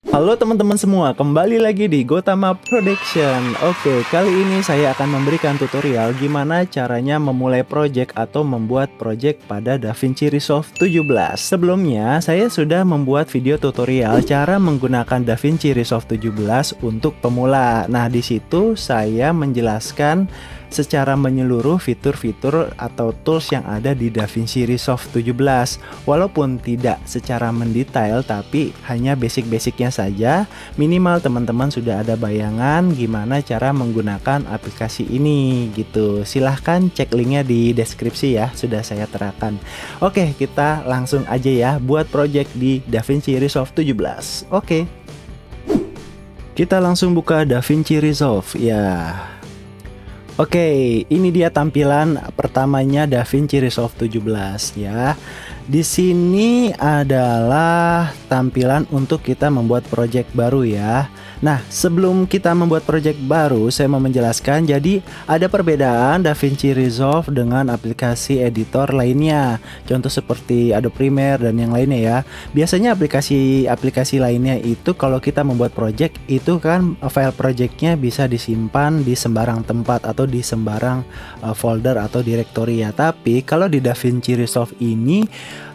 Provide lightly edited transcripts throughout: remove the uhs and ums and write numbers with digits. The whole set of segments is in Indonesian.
Halo teman-teman semua, kembali lagi di Gotama Production. Oke, kali ini saya akan memberikan tutorial gimana caranya memulai project atau membuat project pada DaVinci Resolve 17. Sebelumnya, saya sudah membuat video tutorial cara menggunakan DaVinci Resolve 17 untuk pemula. Nah, di situ saya menjelaskan secara menyeluruh fitur-fitur atau tools yang ada di DaVinci Resolve 17. Walaupun tidak secara mendetail, tapi hanya basic-basicnya saja, minimal teman-teman sudah ada bayangan gimana cara menggunakan aplikasi ini gitu. Silahkan cek linknya di deskripsi ya, sudah saya terakan. Oke, kita langsung aja ya buat project di DaVinci Resolve 17. Oke, kita langsung buka DaVinci Resolve ya. Oke, ini dia tampilan pertamanya DaVinci Resolve 17 ya. Di sini adalah tampilan untuk kita membuat project baru ya. Nah, sebelum kita membuat project baru, saya mau menjelaskan. Jadi, ada perbedaan DaVinci Resolve dengan aplikasi editor lainnya. Contoh seperti Adobe Premiere dan yang lainnya ya. Biasanya aplikasi lainnya itu kalau kita membuat project itu kan file projectnya bisa disimpan di sembarang tempat atau di sembarang folder atau directory ya. Tapi kalau di DaVinci Resolve ini,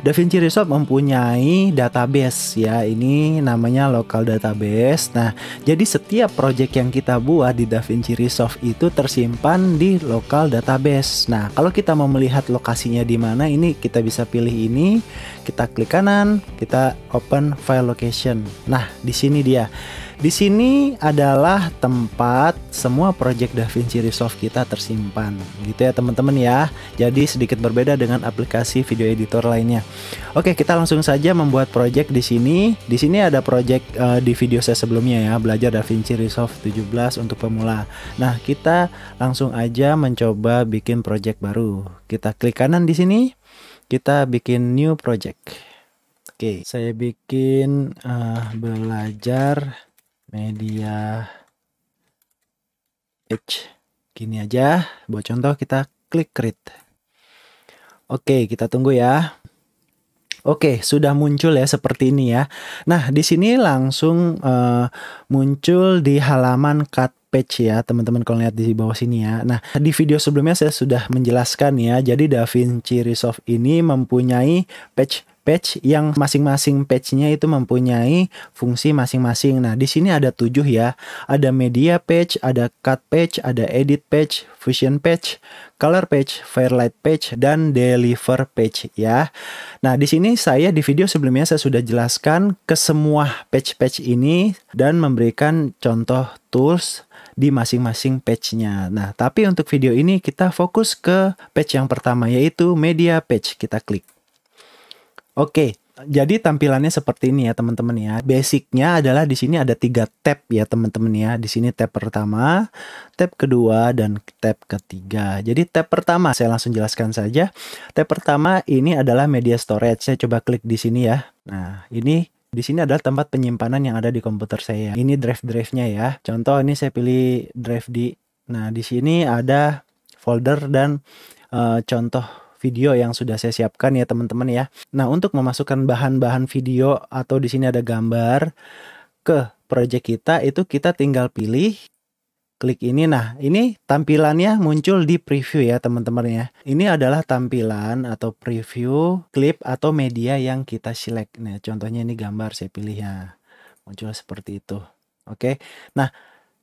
DaVinci Resolve mempunyai database ya. Ini namanya local database. Nah, jadi setiap project yang kita buat di DaVinci Resolve itu tersimpan di local database. Nah, kalau kita mau melihat lokasinya di mana, ini kita bisa pilih ini. Kita klik kanan, kita open file location. Nah, di sini dia. Di sini adalah tempat semua project DaVinci Resolve kita tersimpan, gitu ya teman-teman ya. Jadi sedikit berbeda dengan aplikasi video editor lainnya. Oke, kita langsung saja membuat project di sini. Di sini ada project di video saya sebelumnya ya, belajar DaVinci Resolve 17 untuk pemula. Nah, kita langsung aja mencoba bikin project baru. Kita klik kanan di sini, kita bikin new project. Oke, saya bikin belajar media page gini aja. Buat contoh kita klik create. Oke, kita tunggu ya. Oke, sudah muncul ya seperti ini ya. Nah, di sini langsung muncul di halaman cut page ya, teman-teman kalau lihat di bawah sini ya. Nah, di video sebelumnya saya sudah menjelaskan ya. Jadi DaVinci Resolve ini mempunyai page yang masing-masing page-nya itu mempunyai fungsi masing-masing. Nah, di sini ada 7 ya. Ada media page, ada cut page, ada edit page, fusion page, color page, fairlight page, dan deliver page ya. Nah, di sini saya di video sebelumnya saya sudah jelaskan ke semua page-page ini dan memberikan contoh tools di masing-masing page-nya. Nah, tapi untuk video ini kita fokus ke page yang pertama yaitu media page. Kita klik. Oke, jadi tampilannya seperti ini ya teman-teman ya. Basicnya adalah di sini ada 3 tab ya teman-teman ya. Di sini tab pertama, tab kedua, dan tab ketiga. Jadi tab pertama saya langsung jelaskan saja. Tab pertama ini adalah media storage. Saya coba klik di sini ya. Nah, ini di sini adalah tempat penyimpanan yang ada di komputer saya. Ini drive-drive-nya ya. Contoh ini saya pilih drive di. Nah, di sini ada folder dan contoh video yang sudah saya siapkan ya teman-teman ya. Nah, untuk memasukkan bahan-bahan video atau di sini ada gambar ke project kita, itu kita tinggal pilih, klik ini. Nah, ini tampilannya muncul di preview ya teman-teman ya. Ini adalah tampilan atau preview klip atau media yang kita select. Nah, contohnya ini gambar saya pilih ya. Muncul seperti itu. Oke. Nah,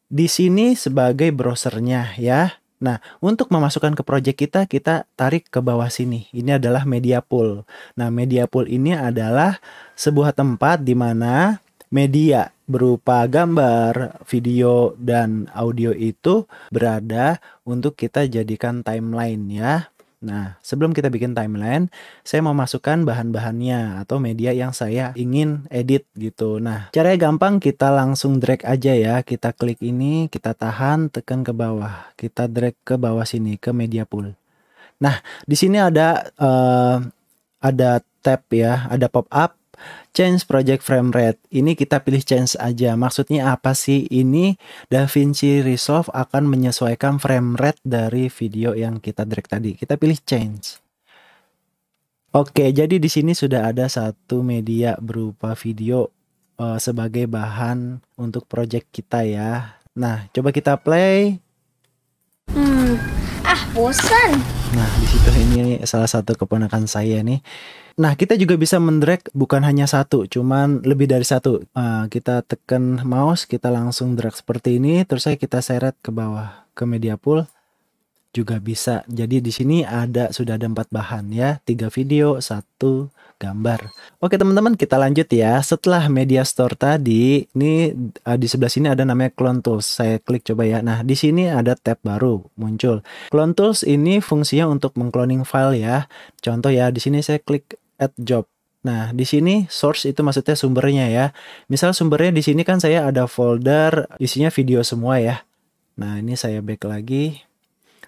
di sini sebagai browsernya ya. Nah, untuk memasukkan ke project kita tarik ke bawah sini. Ini adalah media pool. Nah, media pool ini adalah sebuah tempat di mana media berupa gambar, video, dan audio itu berada untuk kita jadikan timeline ya. Nah, sebelum kita bikin timeline, saya mau masukkan bahan-bahannya atau media yang saya ingin edit gitu. Nah, caranya gampang, kita langsung drag aja ya. Kita klik ini, kita tahan, tekan ke bawah. Kita drag ke bawah sini, ke media pool. Nah, di sini ada tab ya, ada pop-up. Change project frame rate. Ini kita pilih change aja. Maksudnya apa sih? Ini DaVinci Resolve akan menyesuaikan frame rate dari video yang kita drag tadi. Kita pilih change. Oke, jadi di sini sudah ada satu media berupa video sebagai bahan untuk project kita ya. Nah, coba kita play. Bosan. Nah, di situ ini salah satu keponakan saya nih. Nah, kita juga bisa mendrag bukan hanya satu, cuman lebih dari satu. Kita tekan mouse, kita langsung drag seperti ini, terus kita seret ke bawah ke media pool juga bisa. Jadi di sini sudah ada 4 bahan ya, 3 video, 1 gambar. Oke teman-teman, kita lanjut ya. Setelah media store tadi, ini di sebelah sini ada namanya Clone Tools. Saya klik coba ya. Nah, di sini ada tab baru muncul. Clone Tools ini fungsinya untuk mengcloning file ya. Contoh ya, di sini saya klik Add Job. Nah, di sini source itu maksudnya sumbernya ya. Misal sumbernya di sini kan saya ada folder isinya video semua ya. Nah, ini saya back lagi.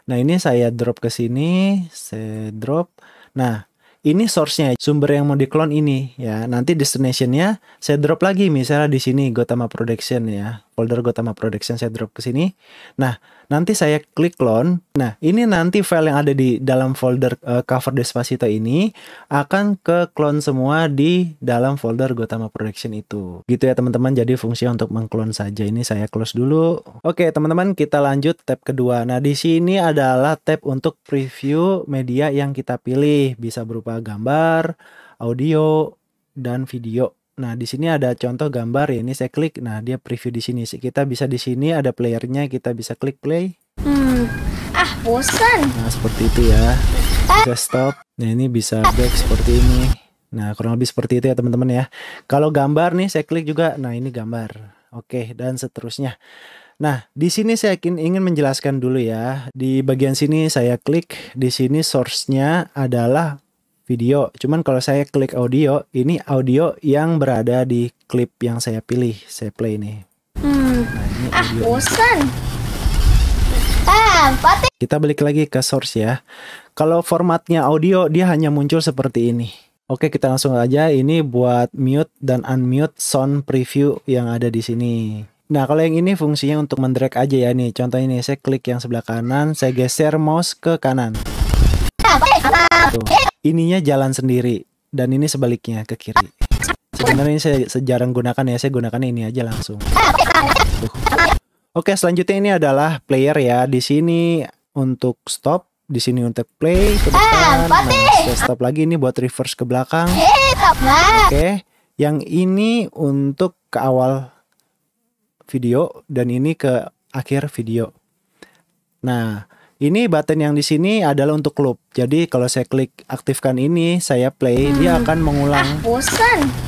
Nah, ini saya drop ke sini, saya drop. Nah, ini source-nya, sumber yang mau diklon ini ya. Nanti destination-nya saya drop lagi, misalnya di sini Gotama Production ya. Folder Gotama Production saya drop ke sini. Nah, nanti saya klik clone. Nah, ini nanti file yang ada di dalam folder cover Despacito ini akan ke clone semua di dalam folder Gotama Production itu. Gitu ya teman-teman, jadi fungsinya untuk mengclone saja. Ini saya close dulu. Oke teman-teman, kita lanjut tab kedua. Nah, di sini adalah tab untuk preview media yang kita pilih. Bisa berupa gambar, audio, dan video. Nah, di sini ada contoh gambar ya. Ini saya klik. Nah, dia preview di sini. Kita bisa di sini ada playernya, kita bisa klik play. Bosan. Nah, seperti itu ya. Bisa stop. Nah, ini bisa back seperti ini. Nah, kurang lebih seperti itu ya teman-teman ya. Kalau gambar nih saya klik juga. Nah, ini gambar. Oke, dan seterusnya. Nah, di sini saya ingin menjelaskan dulu ya. Di bagian sini saya klik. Di sini source-nya adalah video. Cuman kalau saya klik audio, ini audio yang berada di klip yang saya pilih. Saya play nih. Nah, ini audio. Bosan. Kita balik lagi ke source ya. Kalau formatnya audio, dia hanya muncul seperti ini. Oke, kita langsung aja. Ini buat mute dan unmute sound preview yang ada di sini. Nah, kalau yang ini fungsinya untuk mendrag aja ya nih. Contoh ini, saya klik yang sebelah kanan, saya geser mouse ke kanan. Tuh, ininya jalan sendiri dan ini sebaliknya ke kiri. Sebenarnya ini saya jarang gunakan ya, saya gunakan ini aja langsung. Tuh. Oke, selanjutnya ini adalah player ya. Di sini untuk stop, di sini untuk play ke depan. Nah, saya stop lagi, ini buat reverse ke belakang. Oke, yang ini untuk ke awal video dan ini ke akhir video. Nah, ini button yang di sini adalah untuk loop. Jadi kalau saya klik aktifkan ini, saya play, dia akan mengulang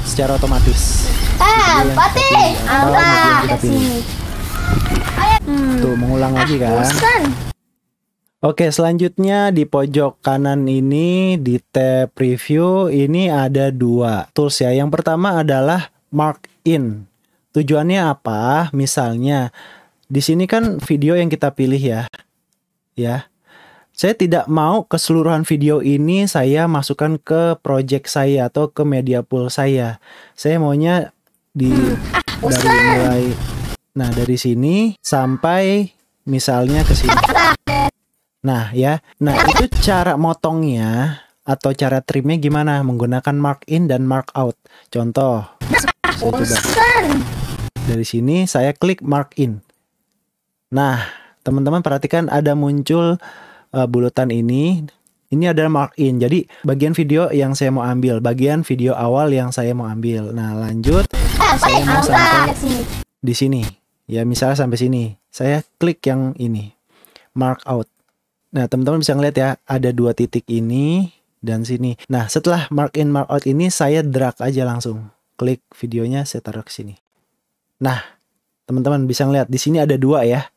secara otomatis. Tuh, mengulang lagi kan. Oke, selanjutnya di pojok kanan ini di tab preview ini ada 2 tools ya. Yang pertama adalah mark in. Tujuannya apa? Misalnya di sini kan video yang kita pilih ya. Ya. Saya tidak mau keseluruhan video ini saya masukkan ke project saya atau ke media pool saya. Saya maunya dari mulai dari sini sampai misalnya ke sini. Nah, ya. Nah, itu cara motongnya atau cara trimnya gimana? Menggunakan mark in dan mark out. Contoh. Saya coba. Dari sini saya klik mark in. Nah, teman-teman perhatikan ada muncul bulutan ini. Ini adalah mark in. Jadi bagian video yang saya mau ambil, bagian video awal yang saya mau ambil. Nah, lanjut. Saya mau sampai di sini. Ya, misalnya sampai sini. Saya klik yang ini. Mark out. Nah, teman-teman bisa ngeliat ya, ada 2 titik ini dan sini. Nah, setelah mark in, mark out ini saya drag aja langsung. Klik videonya, saya taruh ke sini. Nah, teman-teman bisa ngeliat di sini ada 2 ya.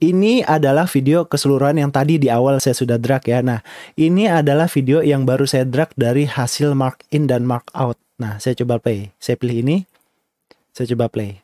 Ini adalah video keseluruhan yang tadi di awal saya sudah drag ya. Nah, ini adalah video yang baru saya drag dari hasil mark in dan mark out. Nah, saya coba play. Saya pilih ini. Saya coba play.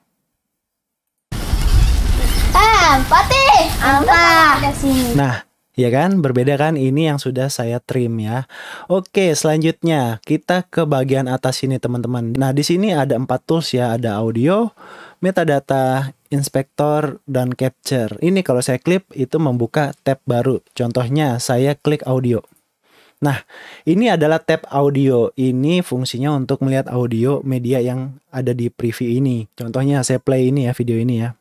Nah, ya kan, berbeda kan, ini yang sudah saya trim ya. Oke, selanjutnya kita ke bagian atas sini teman-teman. Nah, di sini ada 4 tools ya, ada audio, metadata, inspektor, dan capture. Ini kalau saya klik itu membuka tab baru. Contohnya saya klik audio. Nah, ini adalah tab audio. Ini fungsinya untuk melihat audio media yang ada di preview ini. Contohnya saya play ini ya, video ini ya.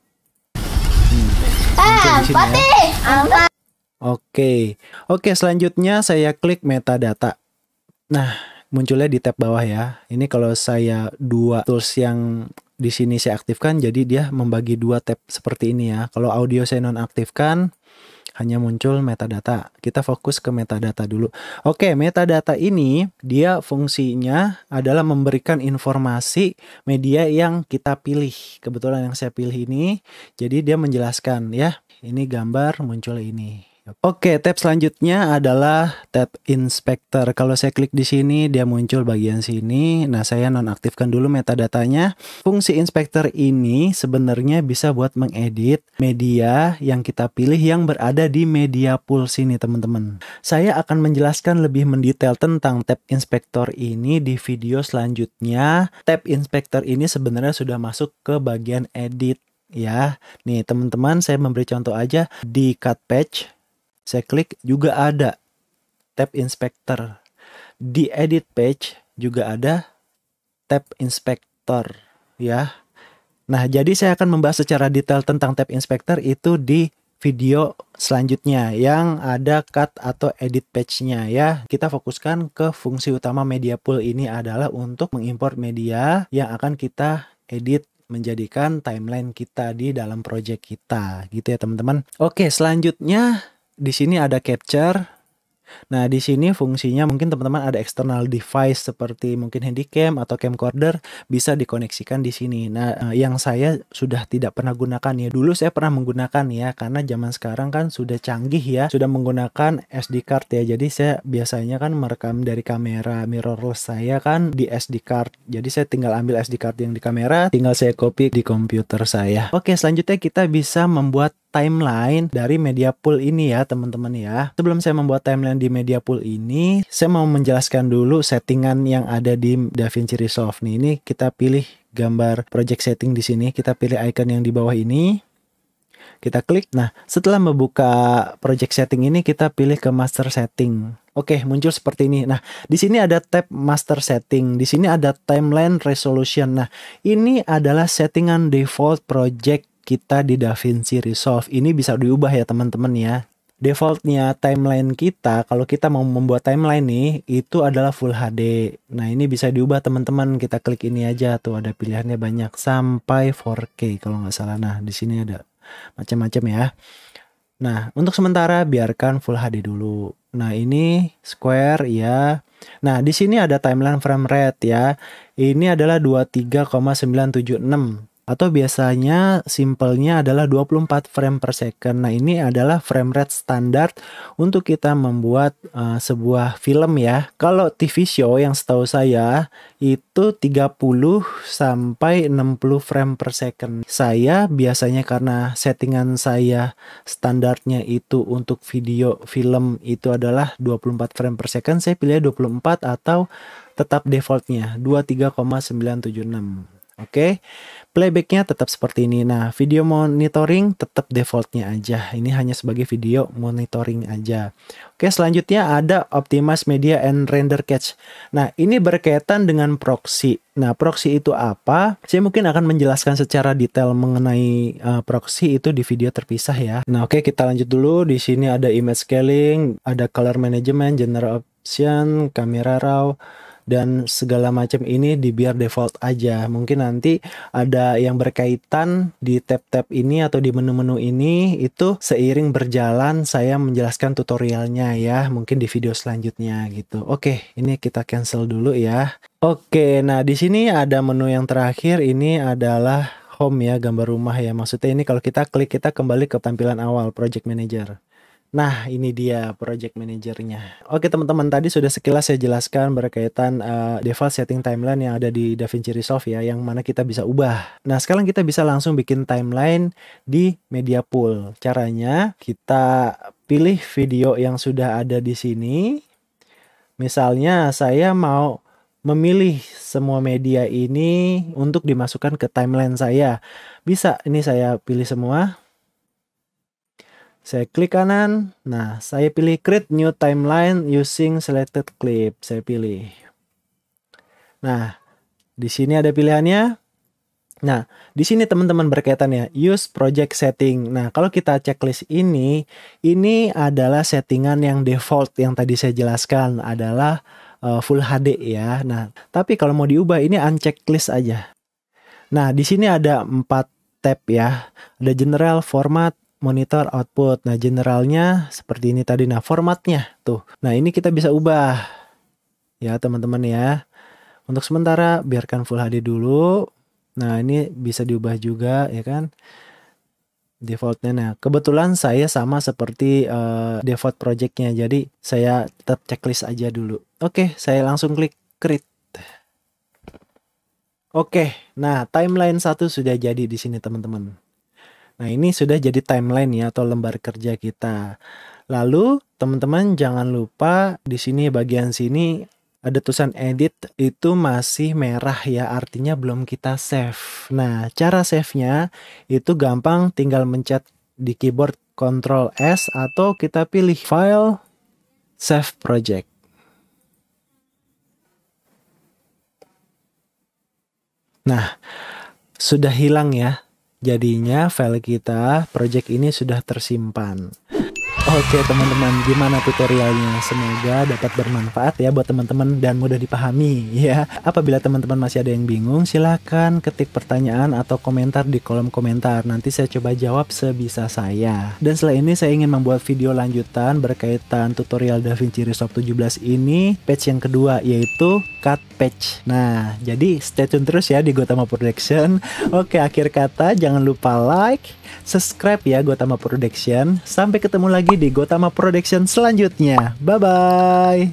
Muncul di sini ya. Oke, selanjutnya saya klik metadata. Nah, munculnya di tab bawah ya. Ini kalau saya dua tools yang di sini saya aktifkan, jadi dia membagi dua tab seperti ini ya. Kalau audio saya nonaktifkan, hanya muncul metadata. Kita fokus ke metadata dulu. Oke, metadata ini dia fungsinya adalah memberikan informasi media yang kita pilih. Kebetulan yang saya pilih ini, jadi dia menjelaskan ya. Ini gambar muncul ini. Oke, tab selanjutnya adalah tab inspector. Kalau saya klik di sini, dia muncul bagian sini. Nah, saya nonaktifkan dulu metadatanya. Fungsi inspector ini sebenarnya bisa buat mengedit media yang kita pilih yang berada di media pool sini, teman-teman. Saya akan menjelaskan lebih mendetail tentang tab inspector ini di video selanjutnya. Tab inspector ini sebenarnya sudah masuk ke bagian edit ya. Nih, teman-teman, saya memberi contoh aja di cut page. Saya klik juga ada tab inspector. Di edit page juga ada tab inspector ya. Nah, jadi saya akan membahas secara detail tentang tab inspector itu di video selanjutnya yang ada cut atau edit page-nya ya. Kita fokuskan ke fungsi utama media pool ini adalah untuk mengimport media yang akan kita edit menjadikan timeline kita di dalam project kita gitu ya, teman-teman. Oke, selanjutnya di sini ada capture. Nah, di sini fungsinya mungkin teman-teman ada external device seperti mungkin handycam atau camcorder bisa dikoneksikan di sini. Nah, yang saya sudah tidak pernah gunakan ya. Dulu saya pernah menggunakan ya, karena zaman sekarang kan sudah canggih ya, sudah menggunakan SD card ya. Jadi saya biasanya kan merekam dari kamera mirrorless saya kan di SD card. Jadi saya tinggal ambil SD card yang di kamera, tinggal saya copy di komputer saya. Oke, selanjutnya kita bisa membuat timeline dari media pool ini ya, teman-teman ya. Sebelum saya membuat timeline di media pool ini, saya mau menjelaskan dulu settingan yang ada di DaVinci Resolve nih. Ini kita pilih gambar project setting di sini, kita pilih icon yang di bawah ini. Kita klik. Nah, setelah membuka project setting ini, kita pilih ke master setting. Oke, muncul seperti ini. Nah, di sini ada tab master setting. Di sini ada timeline resolution. Nah, ini adalah settingan default project kita di DaVinci Resolve. Ini bisa diubah ya, teman-teman ya. Defaultnya timeline kita, kalau kita mau membuat timeline nih, itu adalah Full HD. Nah, ini bisa diubah, teman-teman. Kita klik ini aja, tuh ada pilihannya banyak sampai 4K kalau nggak salah. Nah, di sini ada macam-macam ya. Nah, untuk sementara biarkan Full HD dulu. Nah, ini square ya. Nah, di sini ada timeline frame rate ya. Ini adalah 23,976. Atau biasanya simpelnya adalah 24 frame per second. Nah, ini adalah frame rate standar untuk kita membuat sebuah film ya. Kalau TV show yang setahu saya itu 30 sampai 60 frame per second. Saya biasanya karena settingan saya standarnya itu untuk video film itu adalah 24 frame per second, saya pilih 24 atau tetap defaultnya 23,976. Oke, playbacknya tetap seperti ini. Nah, video monitoring tetap defaultnya aja. Ini hanya sebagai video monitoring aja. Oke, selanjutnya ada optimize media and render cache. Nah, ini berkaitan dengan proxy. Nah, proxy itu apa? Saya mungkin akan menjelaskan secara detail mengenai proxy itu di video terpisah ya. Nah, oke, kita lanjut dulu. Di sini ada image scaling, ada color management, general option, camera raw, dan segala macam ini di biar default aja. Mungkin nanti ada yang berkaitan di tab-tab ini atau di menu-menu ini itu seiring berjalan saya menjelaskan tutorialnya ya. Mungkin di video selanjutnya gitu. Oke, ini kita cancel dulu ya. Oke, nah di sini ada menu yang terakhir. Ini adalah home ya, gambar rumah ya. Maksudnya ini kalau kita klik kita kembali ke tampilan awal Project Manager. Nah, ini dia project manajernya. Oke, teman-teman, tadi sudah sekilas saya jelaskan berkaitan default setting timeline yang ada di DaVinci Resolve ya, yang mana kita bisa ubah. Nah, sekarang kita bisa langsung bikin timeline di media pool. Caranya, kita pilih video yang sudah ada di sini. Misalnya, saya mau memilih semua media ini untuk dimasukkan ke timeline saya. Bisa, ini saya pilih semua. Saya klik kanan. Nah, saya pilih create new timeline using selected clip. Saya pilih. Nah, di sini ada pilihannya. Nah, di sini teman-teman berkaitan ya, use project setting. Nah, kalau kita checklist ini adalah settingan yang default yang tadi saya jelaskan adalah Full HD ya. Nah, tapi kalau mau diubah ini unchecklist aja. Nah, di sini ada 4 tab ya. Ada general, format, monitor, output. Nah, generalnya seperti ini tadi. Nah, formatnya tuh. Nah, ini kita bisa ubah ya teman-teman ya. Untuk sementara biarkan Full HD dulu. Nah, ini bisa diubah juga ya kan. Defaultnya. Nah, kebetulan saya sama seperti default projectnya. Jadi saya tetap checklist aja dulu. Oke, saya langsung klik create. Oke, nah timeline 1 sudah jadi di sini teman-teman. Nah, ini sudah jadi timeline ya atau lembar kerja kita. Lalu teman-teman jangan lupa di sini bagian sini ada tulisan edit itu masih merah ya, artinya belum kita save. Nah, cara save-nya itu gampang, tinggal mencet di keyboard Ctrl S atau kita pilih file save project. Nah, sudah hilang ya. Jadinya file kita, project ini sudah tersimpan. Oke teman-teman, gimana tutorialnya? Semoga dapat bermanfaat ya buat teman-teman dan mudah dipahami ya. Apabila teman-teman masih ada yang bingung, silahkan ketik pertanyaan atau komentar di kolom komentar. Nanti saya coba jawab sebisa saya. Dan setelah ini saya ingin membuat video lanjutan berkaitan tutorial DaVinci Resolve 17 ini, patch yang kedua yaitu cut patch. Nah, jadi stay tune terus ya di Gotama Production. Oke, akhir kata jangan lupa like, subscribe ya Gotama Production. Sampai ketemu lagi di Gotama Production selanjutnya. Bye-bye.